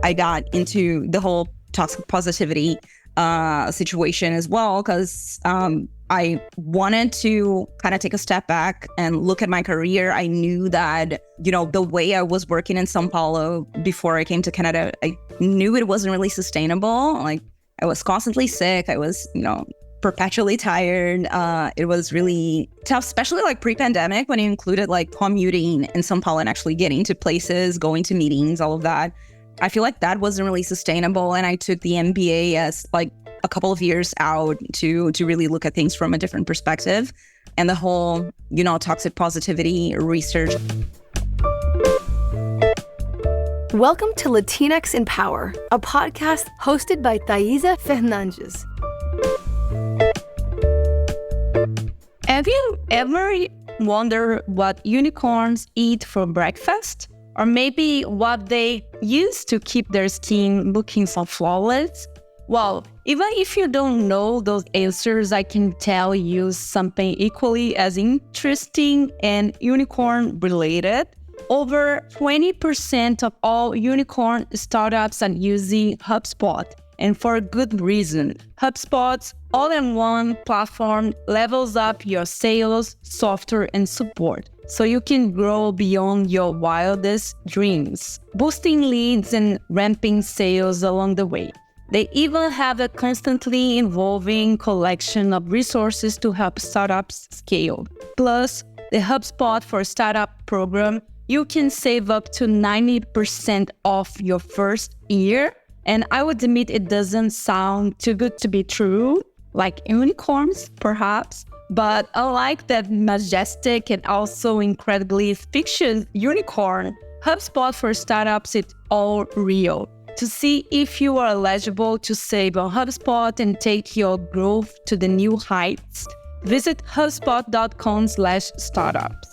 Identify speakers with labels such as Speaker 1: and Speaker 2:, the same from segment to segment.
Speaker 1: I got into the whole toxic positivity situation as well, because I wanted to kind of take a step back and look at my career. I knew that, the way I was working in São Paulo before I came to Canada, I knew it wasn't really sustainable. Like, I was constantly sick. I was, perpetually tired. It was really tough, especially like pre-pandemic, when you included like commuting in São Paulo and actually getting to places, going to meetings, all of that. I feel like that wasn't really sustainable. And I took the MBA as like a couple of years out to really look at things from a different perspective. And the whole, toxic positivity research.
Speaker 2: Welcome to Latinx in Power, a podcast hosted by Thaisa Fernandes.
Speaker 1: Have you ever wondered what unicorns eat for breakfast? Or maybe what they use to keep their skin looking so flawless? Well, even if you don't know those answers, I can tell you something equally as interesting and unicorn related. Over 20% of all unicorn startups are using HubSpot, and for a good reason. HubSpot's all-in-one platform levels up your sales, software, and support, so you can grow beyond your wildest dreams, boosting leads and ramping sales along the way. They even have a constantly evolving collection of resources to help startups scale. Plus, the HubSpot for Startup program, you can save up to 90% off your first year. And I would admit it doesn't sound too good to be true, like unicorns, perhaps. But unlike that majestic and also incredibly fictitious unicorn, HubSpot for Startups is all real. To see if you are eligible to save on HubSpot and take your growth to the new heights, visit hubspot.com/startups.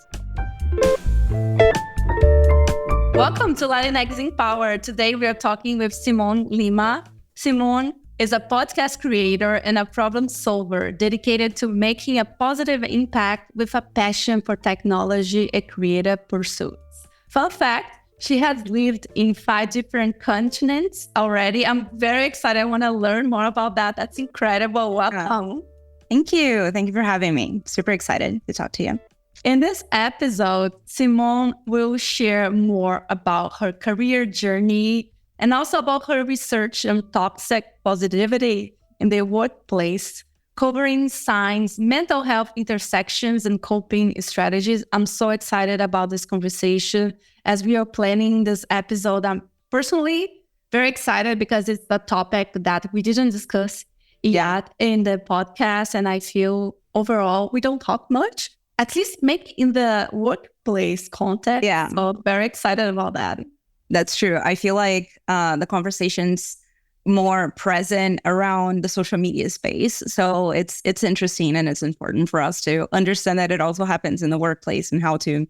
Speaker 1: Welcome to Latinx in Power. Today we are talking with Simone Lima. Simone is a podcast creator and a problem solver dedicated to making a positive impact with a passion for technology and creative pursuits. Fun fact, she has lived in 5 different continents already. I'm very excited. I want to learn more about that. That's incredible. Welcome. Thank you. Thank you for having me. Super excited to talk to you.
Speaker 2: In this episode, Simone will share more about her career journey and also about her research on toxic positivity in the workplace, covering signs, mental health intersections, and coping strategies. I'm so excited about this conversation. As we are planning this episode, I'm personally very excited because it's a topic that we didn't discuss yet in the podcast. And I feel overall, we don't talk much. At least maybe in the workplace context.
Speaker 1: Yeah.
Speaker 2: So very excited about that.
Speaker 1: That's true. I feel like the conversation's more present around the social media space. So it's interesting and it's important for us to understand that it also happens in the workplace and how to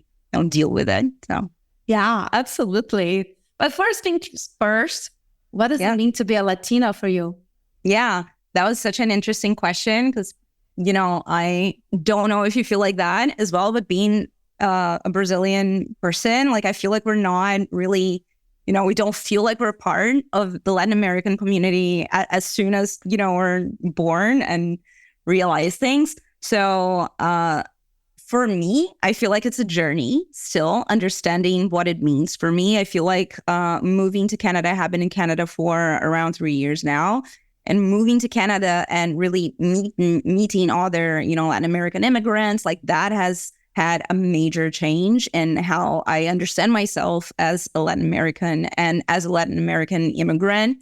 Speaker 1: deal with it. So
Speaker 2: yeah, absolutely. But first things first, what does it mean to be a Latina for you?
Speaker 1: Yeah, that was such an interesting question because I don't know if you feel like that as well, but being a Brazilian person, like I feel like we're not really, we don't feel like we're part of the Latin American community as soon as, we're born and realize things. So for me, I feel like it's a journey still understanding what it means for me. I feel like moving to Canada, I have been in Canada for around 3 years now. And moving to Canada and really meeting other, Latin American immigrants, like that has had a major change in how I understand myself as a Latin American and as a Latin American immigrant.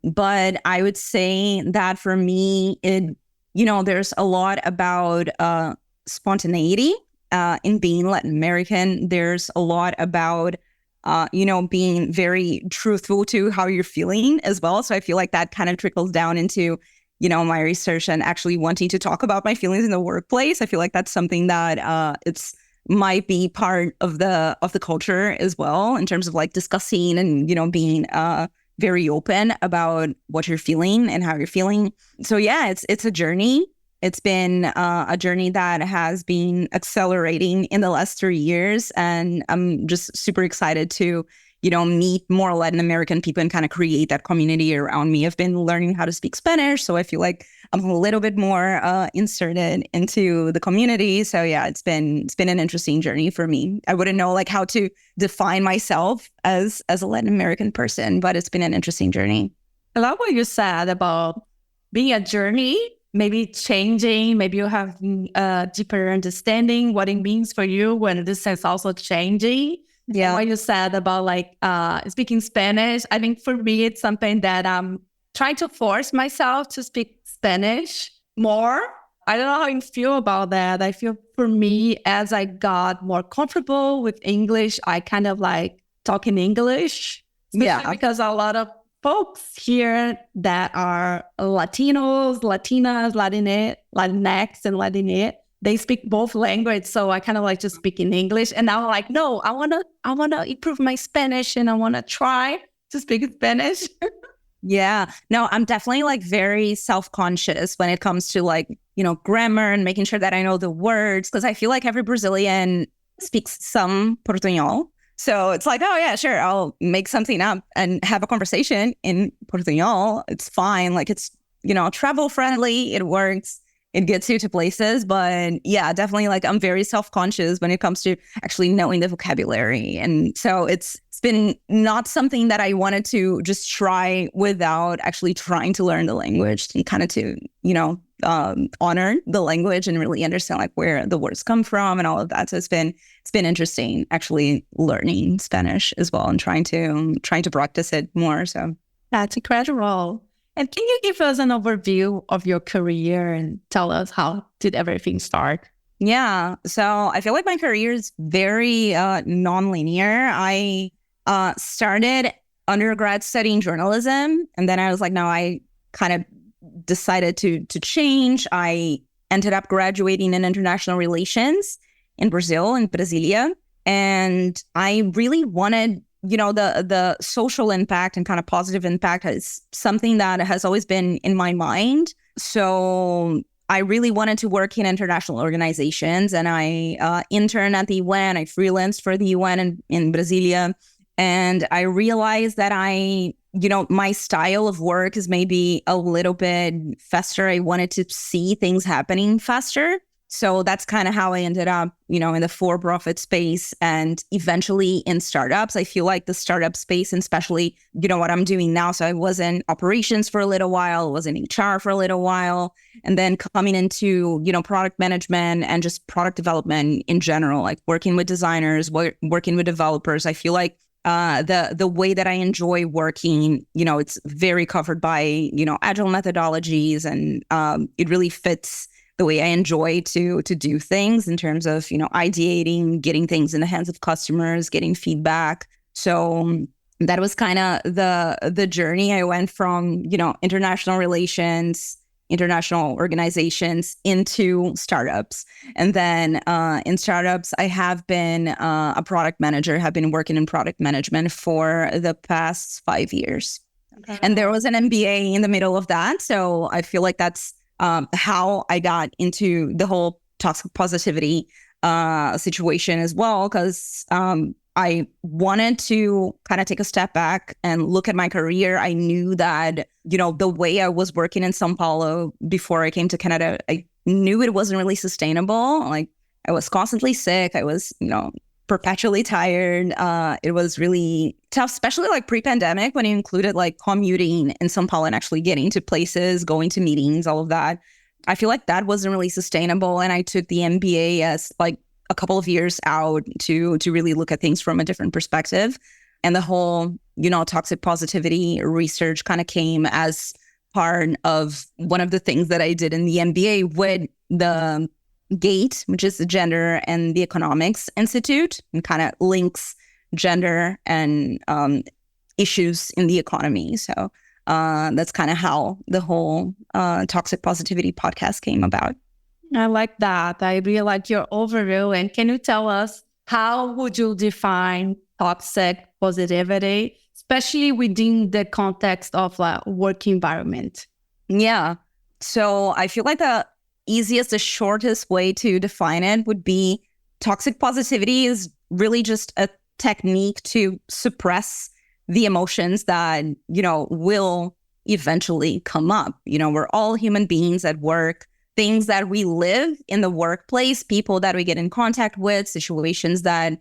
Speaker 1: But I would say that for me, there's a lot about spontaneity in being Latin American. There's a lot about being very truthful to how you're feeling as well. So I feel like that kind of trickles down into, my research and actually wanting to talk about my feelings in the workplace. I feel like that's something that it's might be part of the culture as well in terms of like discussing and, being very open about what you're feeling and how you're feeling. So yeah, it's a journey. It's been a journey that has been accelerating in the last 3 years. And I'm just super excited to, meet more Latin American people and kind of create that community around me. I've been learning how to speak Spanish, so I feel like I'm a little bit more inserted into the community. So yeah, it's been an interesting journey for me. I wouldn't know like how to define myself as a Latin American person, but it's been an interesting journey.
Speaker 2: I love what you said about being a journey, maybe changing, maybe you have a deeper understanding what it means for you when this is also changing.
Speaker 1: Yeah.
Speaker 2: And what you said about like speaking Spanish, I think for me, it's something that I'm trying to force myself to speak Spanish more. I don't know how you feel about that. I feel for me, as I got more comfortable with English, I kind of like talk in English.
Speaker 1: Yeah.
Speaker 2: Because a lot of folks here that are Latinos, Latinas, Latinx, and Latinx, they speak both languages. So I kind of like to speak in English. And now I'm like, no, I wanna improve my Spanish and I wanna try to speak Spanish.
Speaker 1: Yeah, no, I'm definitely like very self-conscious when it comes to like, grammar and making sure that I know the words, because I feel like every Brazilian speaks some Portuñol. So it's like, oh yeah, sure, I'll make something up and have a conversation in Portuñol. It's fine. Like it's, travel friendly. It works. It gets you to places. But yeah, definitely like I'm very self-conscious when it comes to actually knowing the vocabulary. And so it's been not something that I wanted to just try without actually trying to learn the language and kind of to, honor the language and really understand like where the words come from and all of that. So it's been interesting actually learning Spanish as well and trying to practice it more. So
Speaker 2: that's incredible. And can you give us an overview of your career and tell us how did everything start?
Speaker 1: Yeah. So I feel like my career is very non-linear. I started undergrad studying journalism, and then I was like, no, I kind of decided to change. I ended up graduating in international relations in Brazil, in Brasilia. And I really wanted, the social impact and kind of positive impact is something that has always been in my mind. So I really wanted to work in international organizations, and I interned at the UN. I freelanced for the UN in Brasilia. And I realized that my style of work is maybe a little bit faster. I wanted to see things happening faster. So that's kind of how I ended up, in the for-profit space and eventually in startups. I feel like the startup space, and especially, what I'm doing now. So I was in operations for a little while, was in HR for a little while, and then coming into, product management and just product development in general, like working with designers, working with developers. I feel like the way that I enjoy working, it's very covered by, agile methodologies, and it really fits the way I enjoy to do things in terms of, ideating, getting things in the hands of customers, getting feedback. So that was kind of the journey. I went from, international relations, international organizations into startups. And then in startups, I have been a product manager, have been working in product management for the past 5 years. Okay. And there was an MBA in the middle of that. So I feel like that's how I got into the whole toxic positivity situation as well, because I wanted to kind of take a step back and look at my career. I knew that, the way I was working in São Paulo before I came to Canada, I knew it wasn't really sustainable. Like I was constantly sick. I was, perpetually tired. It was really tough, especially like pre-pandemic when you included like commuting in São Paulo and actually getting to places, going to meetings, all of that. I feel like that wasn't really sustainable. And I took the MBA as like a couple of years out to really look at things from a different perspective. And the whole, toxic positivity research kind of came as part of one of the things that I did in the MBA with the GATE, which is the Gender and the Economics Institute, and kind of links gender and issues in the economy. So that's kind of how the whole Toxic Positivity podcast came about.
Speaker 2: I like that. I really like your overview. And can you tell us how would you define toxic positivity, especially within the context of a work environment?
Speaker 1: Yeah. So I feel like the easiest, the shortest way to define it would be toxic positivity is really just a technique to suppress the emotions that, will eventually come up. We're all human beings at work. Things that we live in the workplace, people that we get in contact with, situations that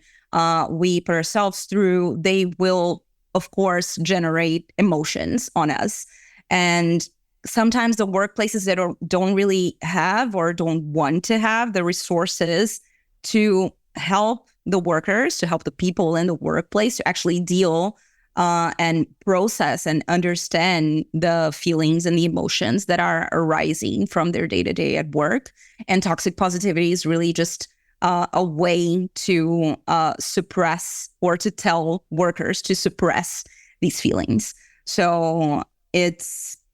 Speaker 1: we put ourselves through, they will, of course, generate emotions on us. And sometimes the workplaces that don't really have or don't want to have the resources to help the workers, to help the people in the workplace to actually deal and process and understand the feelings and the emotions that are arising from their day-to-day at work. And toxic positivity is really just a way to suppress or to tell workers to suppress these feelings. So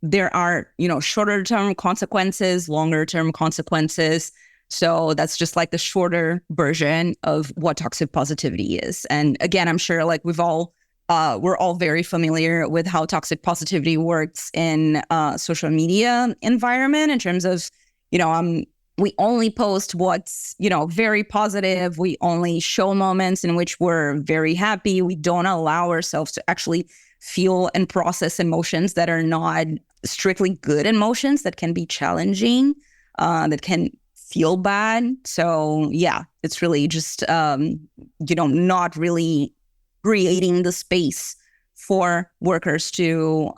Speaker 1: there are, shorter term consequences, longer term consequences. So that's just like the shorter version of what toxic positivity is. And again, I'm sure like we're all very familiar with how toxic positivity works in social media environment in terms of, we only post what's, very positive. We only show moments in which we're very happy. We don't allow ourselves to actually feel and process emotions that are not strictly good emotions, that can be challenging, that can feel bad. So yeah, it's really just, not really creating the space for workers to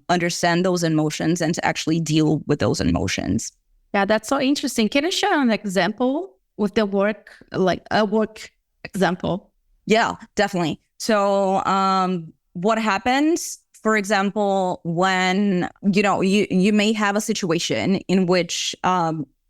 Speaker 1: understand those emotions and to actually deal with those emotions.
Speaker 2: Yeah, that's so interesting. Can you share an example with the work, like a work example?
Speaker 1: Yeah, definitely. So what happens, for example, when, you may have a situation in which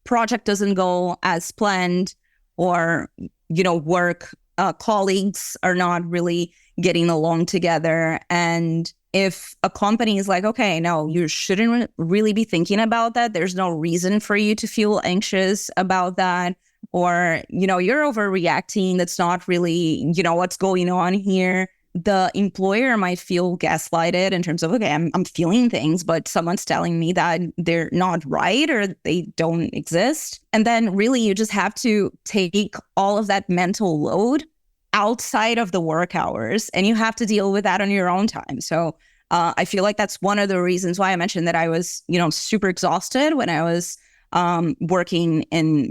Speaker 1: project doesn't go as planned, or, work colleagues are not really getting along together. And if a company is like, okay, no, you shouldn't really be thinking about that. There's no reason for you to feel anxious about that. Or, you're overreacting. That's not really, what's going on here. The employer might feel gaslighted in terms of, okay, I'm feeling things, but someone's telling me that they're not right or they don't exist. And then really you just have to take all of that mental load outside of the work hours, and you have to deal with that on your own time. So I feel like that's one of the reasons why I mentioned that I was, super exhausted when I was working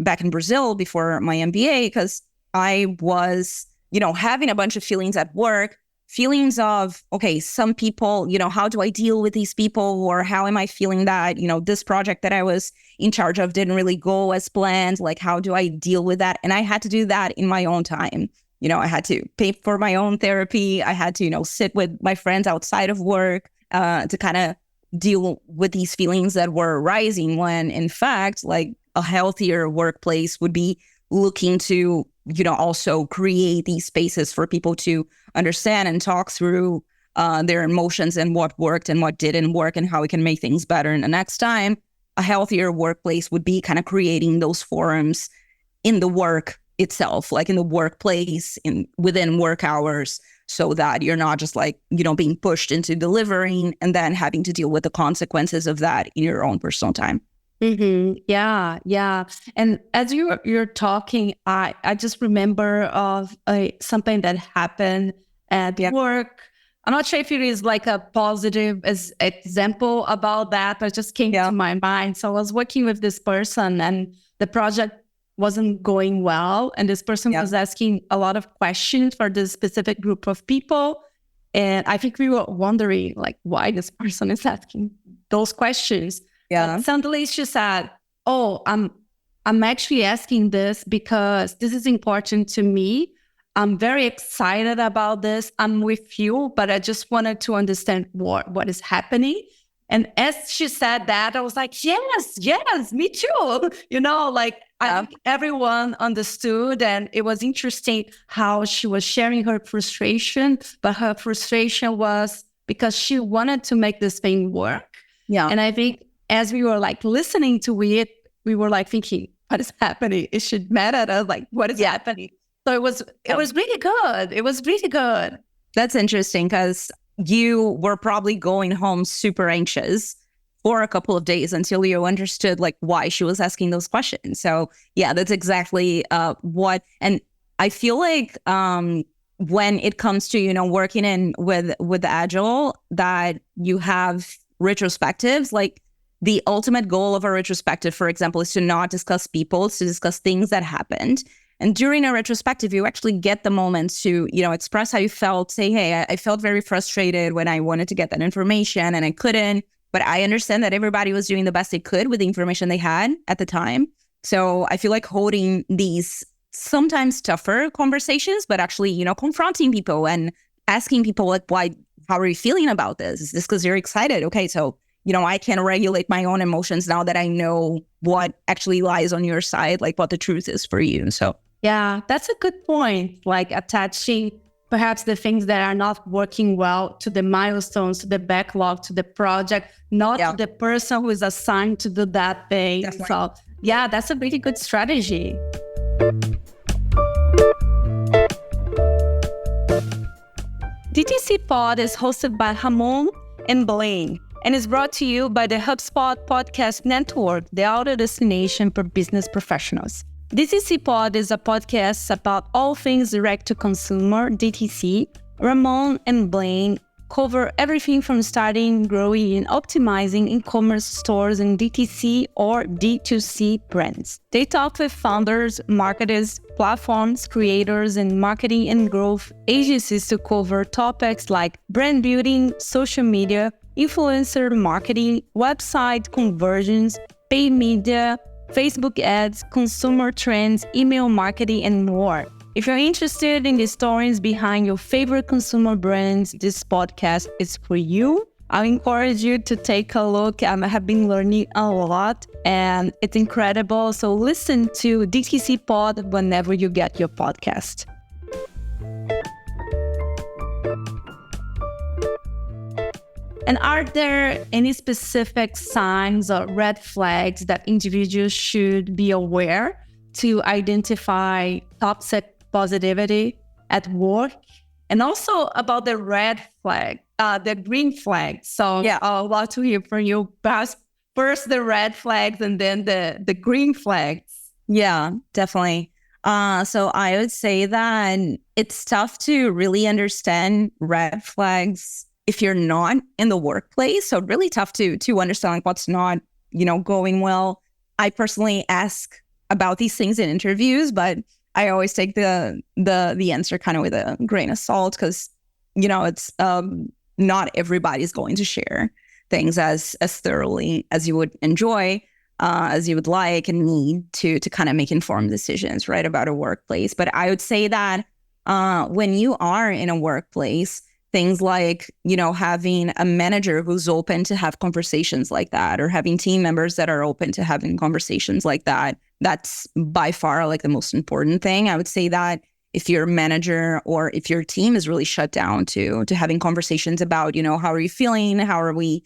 Speaker 1: back in Brazil before my MBA, because I was, having a bunch of feelings at work, feelings of, okay, some people, how do I deal with these people? Or how am I feeling that, this project that I was in charge of didn't really go as planned? Like, how do I deal with that? And I had to do that in my own time. I had to pay for my own therapy. I had to, sit with my friends outside of work to kind of deal with these feelings that were rising, when in fact, like, a healthier workplace would be looking to, also create these spaces for people to understand and talk through their emotions and what worked and what didn't work and how we can make things better. And the next time, a healthier workplace would be kind of creating those forums in the work itself, like in the workplace, within work hours, so that you're not just like, being pushed into delivering and then having to deal with the consequences of that in your own personal time.
Speaker 2: Mm-hmm. Yeah. And as you're talking, I just remember of something that happened at work. I'm not sure if it is like a positive example about that, but it just came to my mind. So I was working with this person and the project wasn't going well. And this person was asking a lot of questions for this specific group of people. And I think we were wondering like why this person is asking those questions. Yeah. Suddenly she said, "Oh, I'm actually asking this because this is important to me. I'm very excited about this. I'm with you, but I just wanted to understand what is happening." And as she said that, I was like, yes, me too. I think everyone understood, and it was interesting how she was sharing her frustration, but her frustration was because she wanted to make this thing work. Yeah. And I think as we were like listening to it, we were like thinking, what is happening? It should matter. I was like, what is happening? So it was really good. It was really good.
Speaker 1: That's interesting because you were probably going home super anxious for a couple of days until you understood like why she was asking those questions. So yeah, that's exactly what, and I feel like when it comes to, working in with Agile, that you have retrospectives. Like the ultimate goal of a retrospective, for example, is to not discuss people, it's to discuss things that happened. And during a retrospective, you actually get the moment to, express how you felt, say, hey, I felt very frustrated when I wanted to get that information and I couldn't, but I understand that everybody was doing the best they could with the information they had at the time. So I feel like holding these sometimes tougher conversations, but actually, confronting people and asking people like, why, how are you feeling about this? Is this because you're excited? Okay, so, I can regulate my own emotions now that I know what actually lies on your side, like what the truth is for you. So
Speaker 2: yeah, that's a good point. Like attaching perhaps the things that are not working well to the milestones, to the backlog, to the project, not to the person who is assigned to do that thing.
Speaker 1: Definitely.
Speaker 2: So yeah, that's a really good strategy. DTC Pod is hosted by Ramon and Blaine and is brought to you by the HubSpot Podcast Network, the audio destination for business professionals. DTC Pod is a podcast about all things direct-to-consumer, DTC. Ramon and Blaine cover everything from starting, growing, and optimizing e-commerce stores in DTC or D2C brands. They talk with founders, marketers, platforms, creators, and marketing and growth agencies to cover topics like brand building, social media, influencer marketing, website conversions, paid media, Facebook ads, consumer trends, email marketing, and more. If you're interested in the stories behind your favorite consumer brands, this podcast is for you. I encourage you to take a look. I have been learning a lot and it's incredible. So listen to DTC Pod whenever you get your podcast. And are there any specific signs or red flags that individuals should be aware to identify toxic positivity at work? And also about the red flag, the green flag. So yeah, I'd love to hear from you. Perhaps first the red flags and then the green flags.
Speaker 1: Yeah, definitely. So I would say that it's tough to really understand red flags if you're not in the workplace. So really tough to understand like what's not, going well. I personally ask about these things in interviews, but I always take the answer kind of with a grain of salt because, it's not everybody's going to share things as thoroughly as you would enjoy, as you would like and need to kind of make informed decisions, right, about a workplace. But I would say that when you are in a workplace, things like, having a manager who's open to have conversations like that, or having team members that are open to having conversations like that, that's by far like the most important thing. I would say that if your manager or if your team is really shut down to having conversations about, how are you feeling? How are we,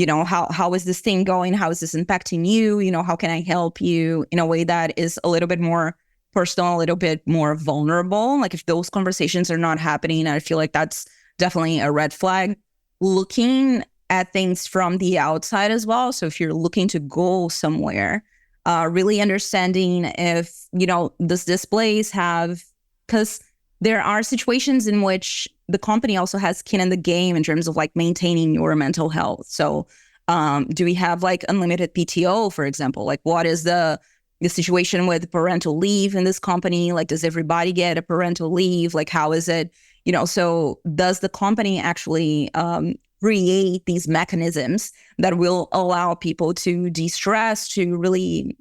Speaker 1: how is this thing going? How is this impacting you? How can I help you in a way that is a little bit more personal, a little bit more vulnerable? Like if those conversations are not happening, I feel like that's definitely a red flag. Looking at things from the outside as well. So if you're looking to go somewhere, really understanding if, does this place have, because there are situations in which the company also has skin in the game in terms of like maintaining your mental health. So do we have like unlimited PTO, for example? Like what is the situation with parental leave in this company? Like, does everybody get a parental leave? Like, how is it? So does the company actually create these mechanisms that will allow people to de-stress, to really,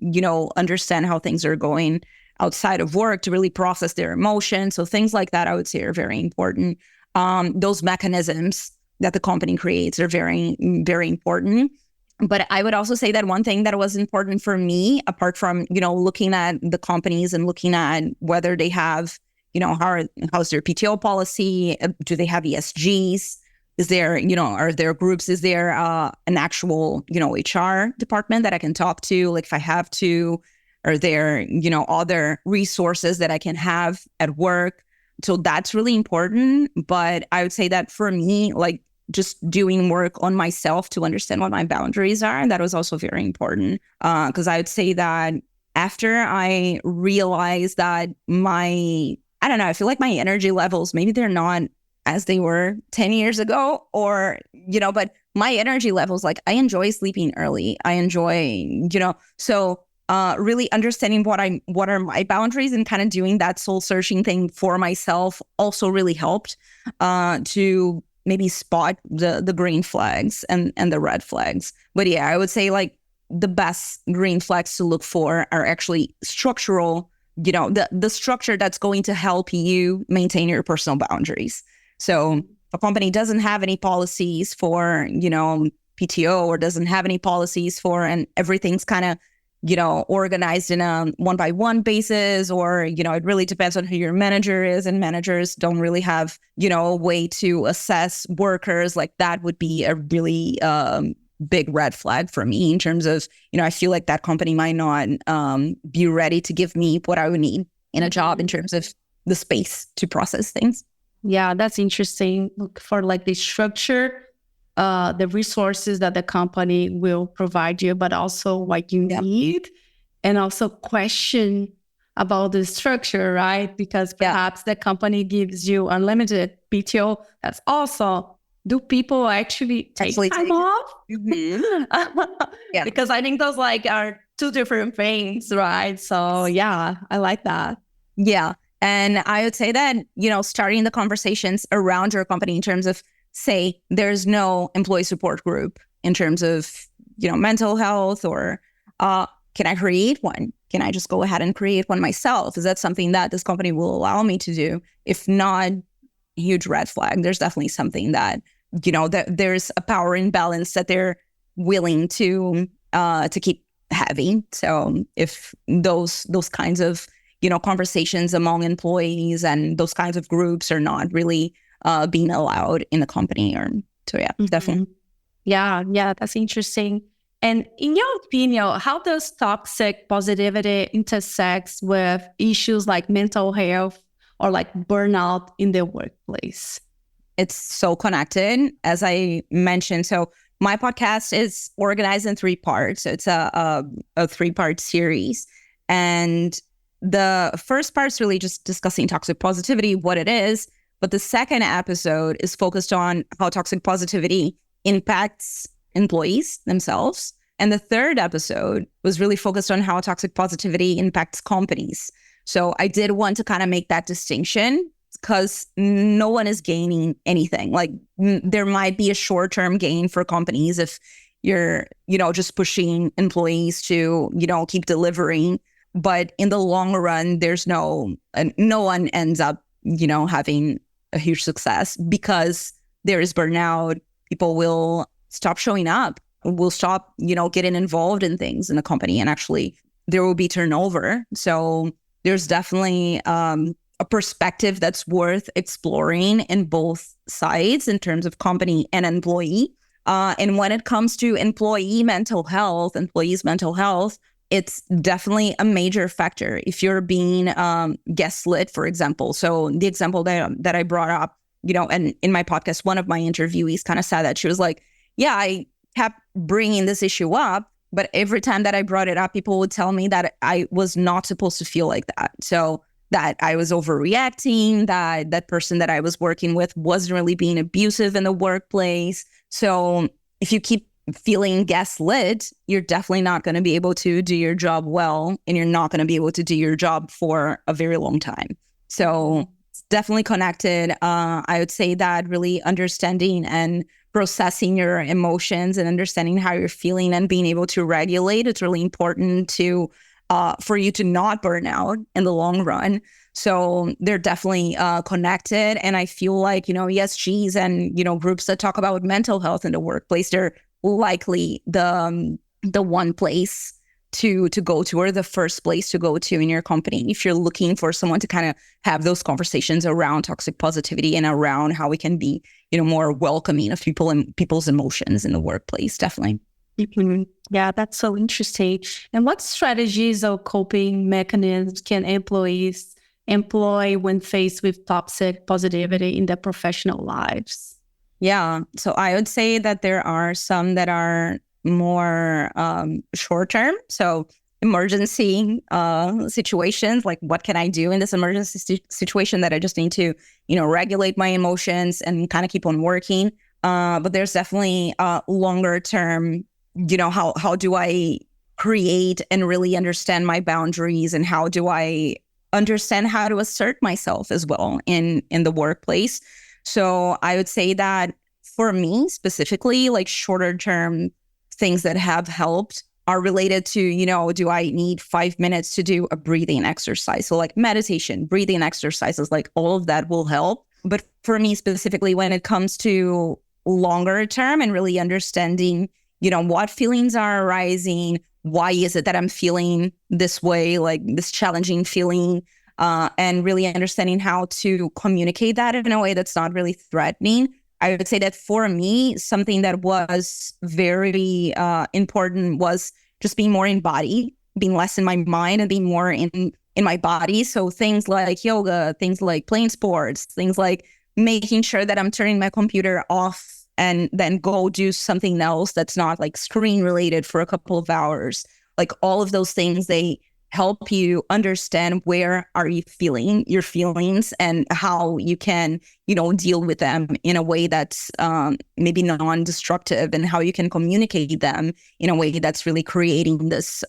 Speaker 1: understand how things are going outside of work, to really process their emotions? So things like that, I would say, are very important. Those mechanisms that the company creates are very, very important. But I would also say that one thing that was important for me, apart from, looking at the companies and looking at whether they have, how's their PTO policy? Do they have ESGs? Is there, are there groups? Is there an actual, HR department that I can talk to? Like if I have to, are there, other resources that I can have at work? So that's really important. But I would say that for me, like just doing work on myself to understand what my boundaries are, that was also very important. Because I would say that after I realized that my I don't know, I feel like my energy levels, maybe they're not as they were 10 years ago, or, but my energy levels, like I enjoy sleeping early. I enjoy, so really understanding what are my boundaries and kind of doing that soul searching thing for myself also really helped to maybe spot the green flags and the red flags. But yeah, I would say like the best green flags to look for are actually structural, the structure that's going to help you maintain your personal boundaries. So if a company doesn't have any policies for, PTO, or doesn't have any policies for, and everything's kind of, organized in a one-by-one basis, or, it really depends on who your manager is, and managers don't really have, a way to assess workers, like that would be a really big red flag for me in terms of, I feel like that company might not be ready to give me what I would need in a job in terms of the space to process things.
Speaker 2: Yeah, that's interesting. Look for like the structure, the resources that the company will provide you, but also what you need, and also question about the structure, right? Because perhaps the company gives you unlimited PTO. That's awesome. Do people actually take time off?
Speaker 1: Mm-hmm.
Speaker 2: Because I think those like are two different things, right? So yeah, I like that.
Speaker 1: Yeah. And I would say that, starting the conversations around your company in terms of, say, there's no employee support group in terms of, mental health, or can I create one? Can I just go ahead and create one myself? Is that something that this company will allow me to do? If not, huge red flag. There's definitely something that, that there's a power imbalance that they're willing to keep having. So if those kinds of conversations among employees and those kinds of groups are not really being allowed in the company, or so definitely.
Speaker 2: Yeah, that's interesting. And in your opinion, how does toxic positivity intersects with issues like mental health or like burnout in the workplace?
Speaker 1: It's so connected, as I mentioned. So my podcast is organized in 3 parts. It's a 3-part series, and the first part is really just discussing toxic positivity, what it is. But the second episode is focused on how toxic positivity impacts employees themselves. And the third episode was really focused on how toxic positivity impacts companies. So I did want to kind of make that distinction, because no one is gaining anything. Like there might be a short-term gain for companies if you're, just pushing employees to, keep delivering. But in the long run, there's no one ends up, having a huge success, because there is burnout. People will stop showing up, will stop, getting involved in things in the company, and actually there will be turnover. So there's definitely a perspective that's worth exploring in both sides in terms of company and employee. And when it comes to employees' mental health, it's definitely a major factor. If you're being gaslit, for example. So the example that I brought up, and in my podcast, one of my interviewees kind of said that she was like, yeah, I kept bringing this issue up, but every time that I brought it up, people would tell me that I was not supposed to feel like that. So that I was overreacting, that person that I was working with wasn't really being abusive in the workplace. So if you keep feeling gaslit, you're definitely not going to be able to do your job well, and you're not going to be able to do your job for a very long time. So it's definitely connected. I would say that really understanding and processing your emotions and understanding how you're feeling and being able to regulate, it's really important to for you to not burn out in the long run. So they're definitely connected. And I feel like, ESGs and, groups that talk about mental health in the workplace, they're likely the one place to go to, or the first place to go to in your company, if you're looking for someone to kind of have those conversations around toxic positivity and around how we can be, more welcoming of people and people's emotions in the workplace. Definitely.
Speaker 2: Mm-hmm. Yeah, that's so interesting. And what strategies or coping mechanisms can employees employ when faced with toxic positivity in their professional lives?
Speaker 1: Yeah. So I would say that there are some that are more short term. So emergency situations, like what can I do in this emergency situation that I just need to, regulate my emotions and kind of keep on working. But there's definitely longer term, how do I create and really understand my boundaries, and how do I understand how to assert myself as well in the workplace. So I would say that for me specifically, like shorter term things that have helped are related to, do I need 5 minutes to do a breathing exercise? So like meditation, breathing exercises, like all of that will help. But for me specifically, when it comes to longer term and really understanding, what feelings are arising, why is it that I'm feeling this way, like this challenging feeling, and really understanding how to communicate that in a way that's not really threatening. I would say that for me, something that was very important was just being more in body, being less in my mind and being more in my body. So things like yoga, things like playing sports, things like making sure that I'm turning my computer off and then go do something else that's not like screen related for a couple of hours. Like all of those things, they help you understand where are you feeling your feelings and how you can, deal with them in a way that's maybe non-destructive, and how you can communicate them in a way that's really creating this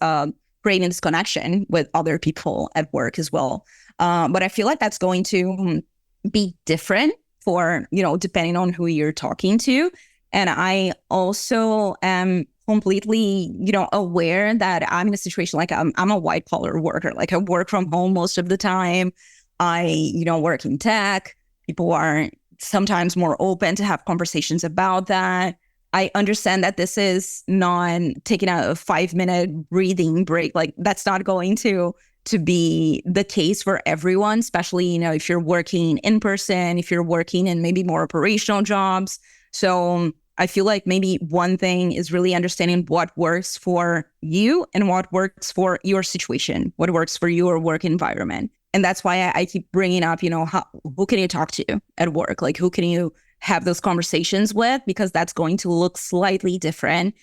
Speaker 1: connection with other people at work as well. But I feel like that's going to be different for, depending on who you're talking to. And I also am completely, aware that I'm in a situation like I'm a white collar worker. Like I work from home most of the time. I, work in tech. People are sometimes more open to have conversations about that. I understand that this is not taking a 5-minute breathing break. Like that's not going to be the case for everyone, especially, if you're working in person, if you're working in maybe more operational jobs. So I feel like maybe one thing is really understanding what works for you and what works for your situation, what works for your work environment. And that's why I keep bringing up, who can you talk to at work? Like, who can you have those conversations with? Because that's going to look slightly different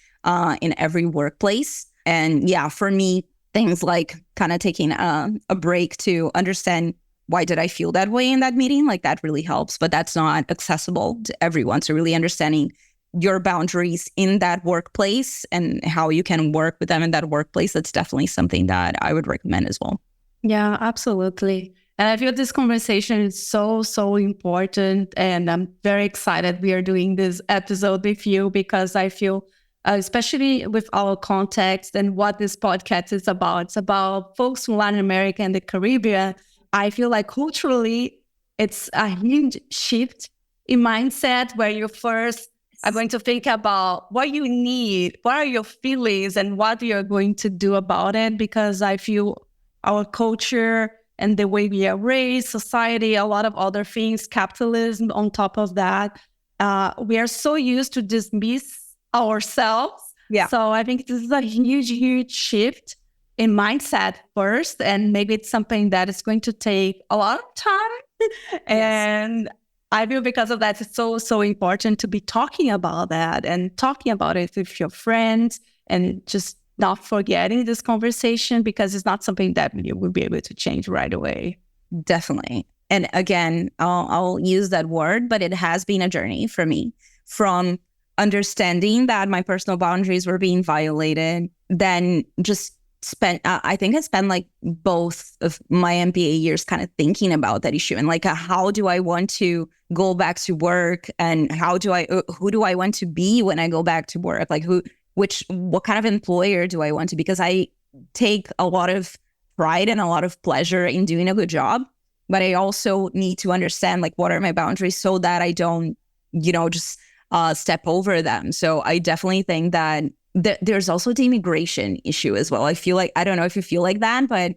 Speaker 1: in every workplace. And yeah, for me, things like kind of taking a break to understand why did I feel that way in that meeting, like that really helps. But that's not accessible to everyone. So really understanding your boundaries in that workplace and how you can work with them in that workplace, that's definitely something that I would recommend as well.
Speaker 2: Yeah, absolutely. And I feel this conversation is so, so important. And I'm very excited we are doing this episode with you, because I feel, especially with our context and what this podcast is about, it's about folks from Latin America and the Caribbean. I feel like culturally, it's a huge shift in mindset where you first are going to think about what you need, what are your feelings, and what you're going to do about it. Because I feel our culture and the way we are raised, society, a lot of other things, capitalism on top of that, we are so used to dismiss ourselves.
Speaker 1: Yeah.
Speaker 2: So I think this is a huge, huge shift in mindset first. And maybe it's something that is going to take a lot of time. And I feel because of that, it's so, so important to be talking about that and talking about it with your friends, and just not forgetting this conversation, because it's not something that you will be able to change right away.
Speaker 1: Definitely. And again, I'll use that word, but it has been a journey for me, from understanding that my personal boundaries were being violated, then just I think I spent like both of my MBA years kind of thinking about that issue and like, how do I want to go back to work, and who do I want to be when I go back to work? Like what kind of employer do I want to be? Because I take a lot of pride and a lot of pleasure in doing a good job, but I also need to understand like what are my boundaries so that I don't, just step over them. So I definitely think that there's also the immigration issue as well. I feel like, I don't know if you feel like that, but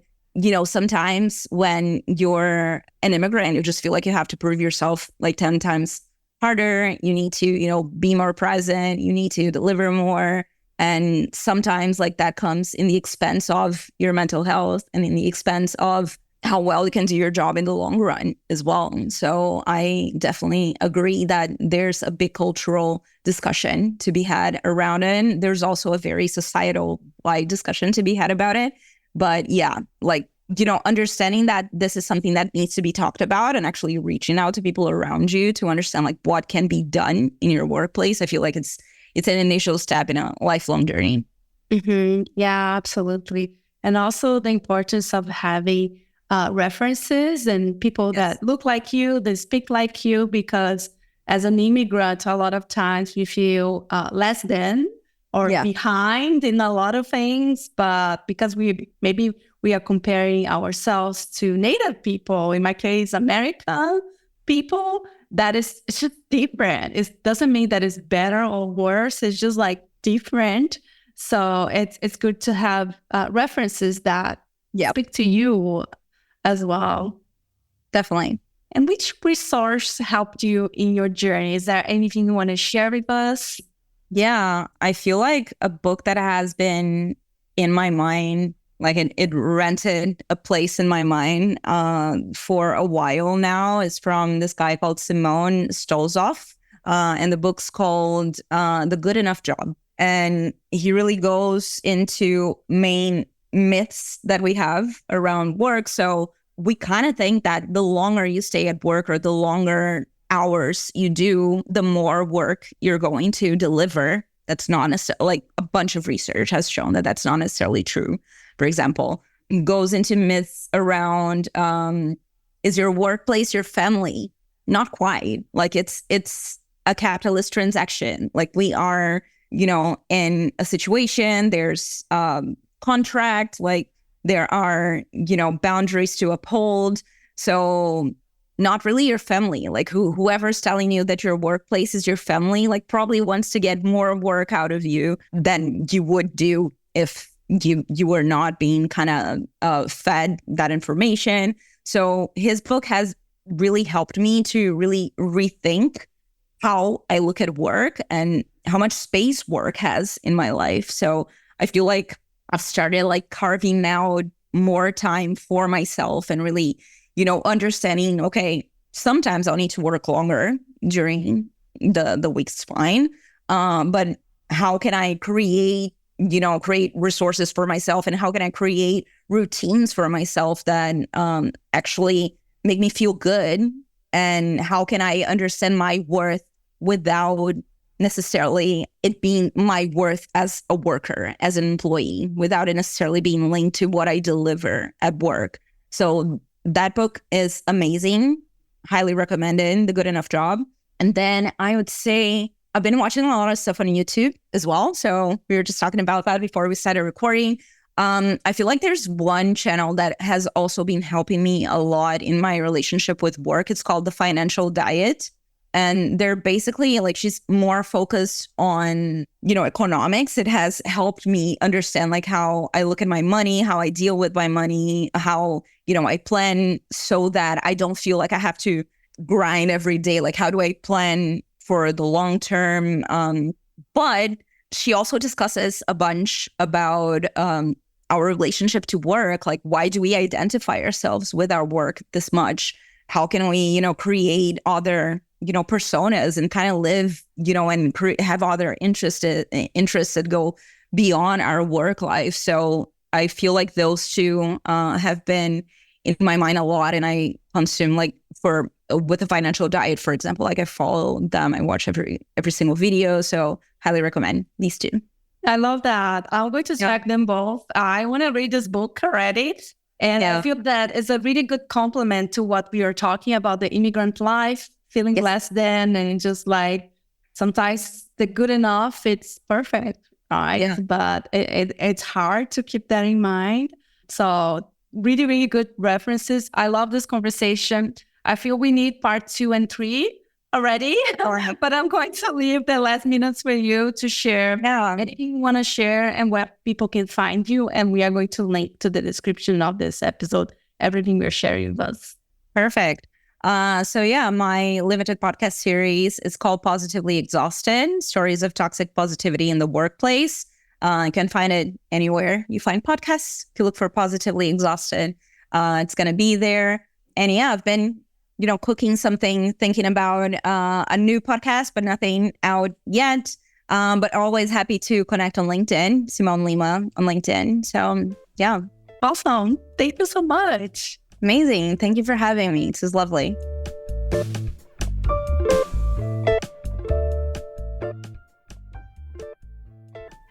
Speaker 1: sometimes when you're an immigrant, you just feel like you have to prove yourself like 10 times harder. You need to, be more present. You need to deliver more. And sometimes like that comes in the expense of your mental health and in the expense of how well you can do your job in the long run as well. So I definitely agree that there's a big cultural discussion to be had around it. There's also a very societal wide discussion to be had about it. But yeah, like, understanding that this is something that needs to be talked about and actually reaching out to people around you to understand like what can be done in your workplace. I feel like it's an initial step in a lifelong journey.
Speaker 2: Yeah, absolutely. And also the importance of having references and people that look like you, that speak like you, because as an immigrant, a lot of times we feel less than or behind in a lot of things, but because we are comparing ourselves to native people, in my case, American people, it's just different. It doesn't mean that it's better or worse. It's just like different. So it's good to have references that speak to you as well.
Speaker 1: Definitely.
Speaker 2: And which resource helped you in your journey? Is there anything you want to share with us?
Speaker 1: Yeah, I feel like a book that has been in my mind, like it rented a place in my mind for a while now, is from this guy called Simone Stolzoff. And the book's called The Good Enough Job. And he really goes into main myths that we have around work. So we kind of think that the longer you stay at work or the longer hours you do, the more work you're going to deliver. That's not necessarily, like, a bunch of research has shown that that's not necessarily true. For example, goes into myths around, is your workplace your family? Not quite. Like it's a capitalist transaction. Like we are, in a situation, there's contract, like there are, boundaries to uphold. So not really your family. Like whoever's telling you that your workplace is your family, like probably wants to get more work out of you than you would do if you were not being kind of fed that information. So his book has really helped me to really rethink how I look at work and how much space work has in my life. So I feel like I've started like carving out more time for myself and really, understanding, okay, sometimes I'll need to work longer during the week's fine. But how can I create resources for myself, and how can I create routines for myself that actually make me feel good? And how can I understand my worth without necessarily it being my worth as a worker, as an employee, without it necessarily being linked to what I deliver at work? So that book is amazing. Highly recommended, The Good Enough Job. And then I would say I've been watching a lot of stuff on YouTube as well. So we were just talking about that before we started recording. I feel like there's one channel that has also been helping me a lot in my relationship with work. It's called The Financial Diet. And they're basically like, she's more focused on, economics. It has helped me understand like how I look at my money, how I deal with my money, how, I plan so that I don't feel like I have to grind every day. Like, how do I plan for the long term? But she also discusses a bunch about our relationship to work. Like, why do we identify ourselves with our work this much? How can we, create other personas and kind of live, and have other interests that go beyond our work life. So I feel like those two have been in my mind a lot, and I consume like with the Financial Diet, for example, like I follow them, I watch every single video. So highly recommend these two.
Speaker 2: I love that. I'm going to check them both. I want to read this book already. And I feel that it's a really good complement to what we are talking about, the immigrant life, feeling less than, and just like sometimes the good enough, it's perfect, right? Yeah. But it's hard to keep that in mind. So really, really good references. I love this conversation. I feel we need part 2 and 3 already, but I'm going to leave the last minutes for you to share anything you want to share and where people can find you. And we are going to link to the description of this episode, everything we're sharing with us.
Speaker 1: Perfect. So my limited podcast series is called Positively Exhausted, Stories of Toxic Positivity in the Workplace. You can find it anywhere you find podcasts. If you look for Positively Exhausted, It's going to be there. And yeah, I've been, cooking something, thinking about a new podcast, but nothing out yet. But always happy to connect on LinkedIn, Simone Lima on LinkedIn. So yeah.
Speaker 2: Awesome. Thank you so much.
Speaker 1: Amazing. Thank you for having me. This is lovely.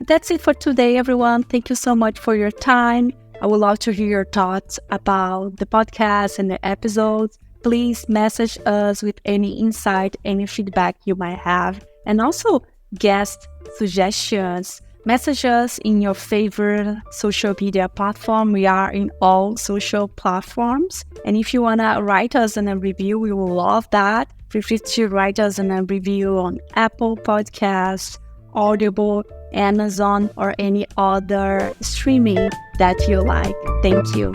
Speaker 2: That's it for today, everyone. Thank you so much for your time. I would love to hear your thoughts about the podcast and the episodes. Please message us with any insight, any feedback you might have, and also guest suggestions. Message us in your favorite social media platform. We are in all social platforms. And if you want to write us in a review, we will love that. Feel free to write us in a review on Apple Podcasts, Audible, Amazon, or any other streaming that you like. Thank you.